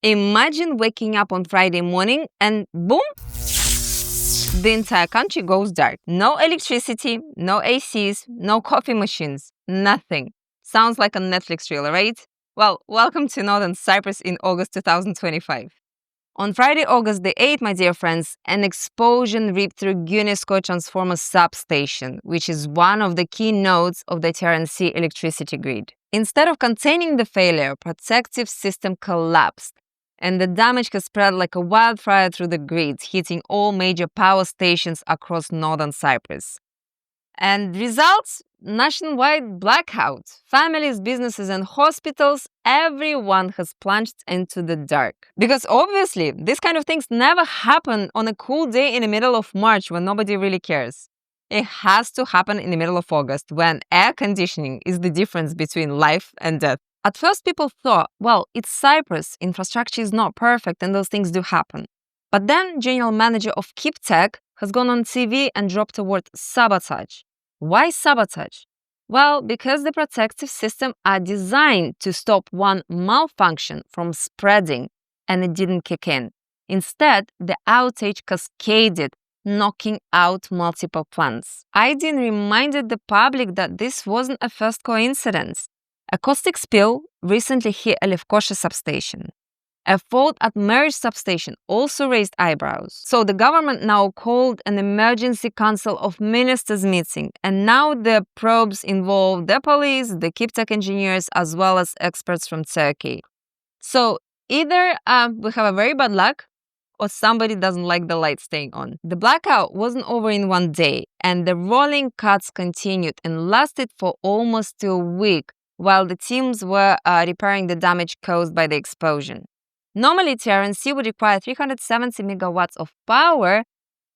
Imagine waking up on Friday morning and boom, the entire country goes dark. No electricity, no ACs, no coffee machines, nothing. Sounds like a Netflix reel, right? Well, welcome to Northern Cyprus in August 2025. On Friday, August the 8th, my dear friends, an explosion ripped through UNESCO transformer substation, which is one of the key nodes of the Sea electricity grid. Instead of containing the failure, protective system collapsed, and the damage has spread like a wildfire through the grid, hitting all major power stations across northern Cyprus. And results? Nationwide blackout. Families, businesses, and hospitals, everyone has plunged into the dark. Because obviously, these kind of things never happen on a cool day in the middle of March when nobody really cares. It has to happen in the middle of August when air conditioning is the difference between life and death. At first, people thought, well, it's Cyprus, infrastructure is not perfect and those things do happen. But then, general manager of KeepTech has gone on TV and dropped the word sabotage. Why sabotage? Well, because the protective systems are designed to stop one malfunction from spreading, and it didn't kick in. Instead, the outage cascaded, knocking out multiple plants. IDN reminded the public that this wasn't a first coincidence. A caustic spill recently hit a Lefkosha substation. A fault at Marriage substation also raised eyebrows. So the government now called an emergency council of ministers meeting, and now the probes involve the police, the KeepTech engineers, as well as experts from Turkey. So either we have a very bad luck, or somebody doesn't like the light staying on. The blackout wasn't over in one day, and the rolling cuts continued and lasted for almost a week while the teams were repairing the damage caused by the explosion. Normally, Sea would require 370 megawatts of power,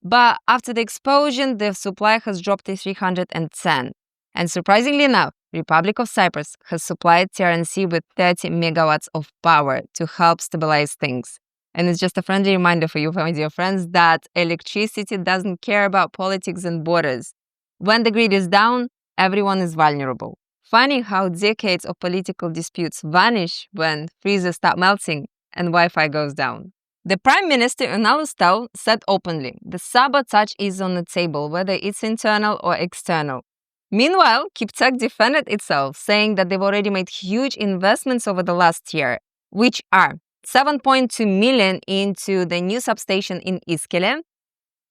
but after the explosion, the supply has dropped to 310. And surprisingly enough, Republic of Cyprus has supplied Sea with 30 megawatts of power to help stabilize things. And it's just a friendly reminder for you, my dear friends, that electricity doesn't care about politics and borders. When the grid is down, everyone is vulnerable. Funny how decades of political disputes vanish when freezers start melting and Wi-Fi goes down. The Prime Minister Ünal Ustav said openly, the sabotage is on the table, whether it's internal or external. Meanwhile, KeepTech defended itself, saying that they've already made huge investments over the last year, which are 7.2 million into the new substation in Iskele,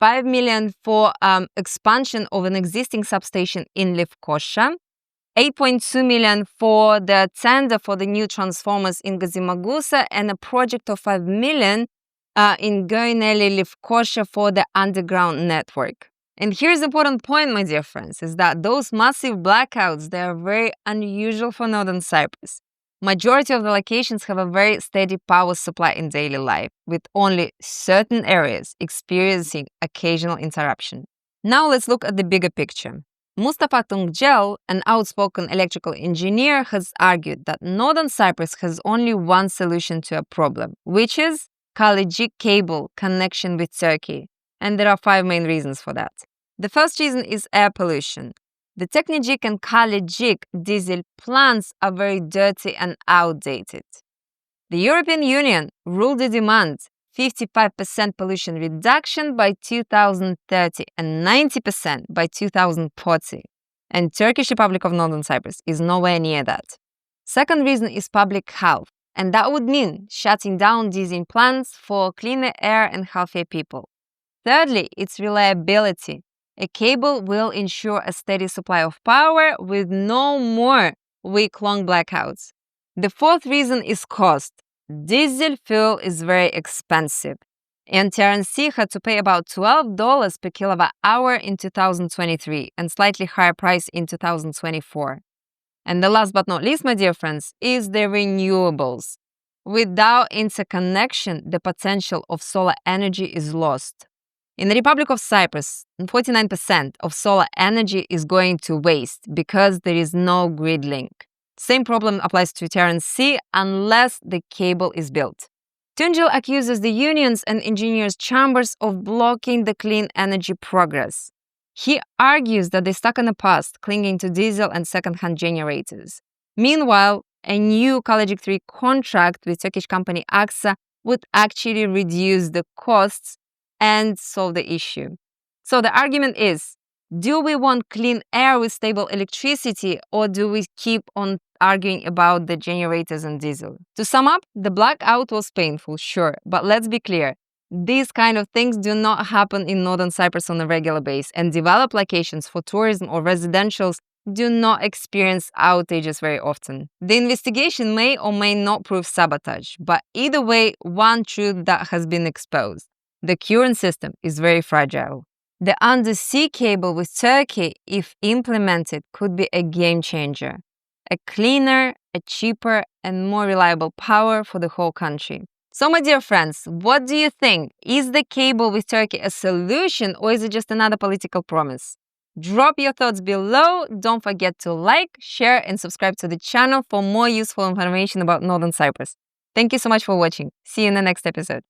5 million for expansion of an existing substation in Lefkosha, 8.2 million for the tender for the new transformers in Gazimagusa, and a project of 5 million in Goineli Lefkosha for the underground network. And here's the important point, my dear friends, is that those massive blackouts, they are very unusual for Northern Cyprus. Majority of the locations have a very steady power supply in daily life, with only certain areas experiencing occasional interruption. Now let's look at the bigger picture. Mustafa Tungcel, an outspoken electrical engineer, has argued that Northern Cyprus has only one solution to a problem, which is Kalecik cable connection with Turkey. And there are 5 main reasons for that. The first reason is air pollution. The Teknecik and Kalecik diesel plants are very dirty and outdated. The European Union ruled the demand 55% pollution reduction by 2030 and 90% by 2040. And Turkish Republic of Northern Cyprus is nowhere near that. Second reason is public health, and that would mean shutting down diesel plants for cleaner air and healthier people. Thirdly, it's reliability. A cable will ensure a steady supply of power with no more week-long blackouts. The fourth reason is cost. Diesel fuel is very expensive, and Sea had to pay about $12 per kilowatt hour in 2023 and slightly higher price in 2024. And the last but not least, my dear friends, is the renewables. Without interconnection, the potential of solar energy is lost. In the Republic of Cyprus, 49% of solar energy is going to waste because there is no grid link. Same problem applies to Sea unless the cable is built. Tungcel accuses the unions and engineers' chambers of blocking the clean energy progress. He argues that they stuck in the past, clinging to diesel and second-hand generators. Meanwhile, a new Kalecik 3 contract with Turkish company AXA would actually reduce the costs and solve the issue. So the argument is, do we want clean air with stable electricity, or do we keep on arguing about the generators and diesel? To sum up, the blackout was painful, sure, but let's be clear. These kind of things do not happen in northern Cyprus on a regular basis, and developed locations for tourism or residentials do not experience outages very often. The investigation may or may not prove sabotage, but either way, one truth that has been exposed: the current system is very fragile. The undersea cable with Turkey, if implemented, could be a game changer. A cleaner, a cheaper, and more reliable power for the whole country. So, my dear friends, what do you think? Is the cable with Turkey a solution, or is it just another political promise? Drop your thoughts below. Don't forget to like, share, and subscribe to the channel for more useful information about Northern Cyprus. Thank you so much for watching. See you in the next episode.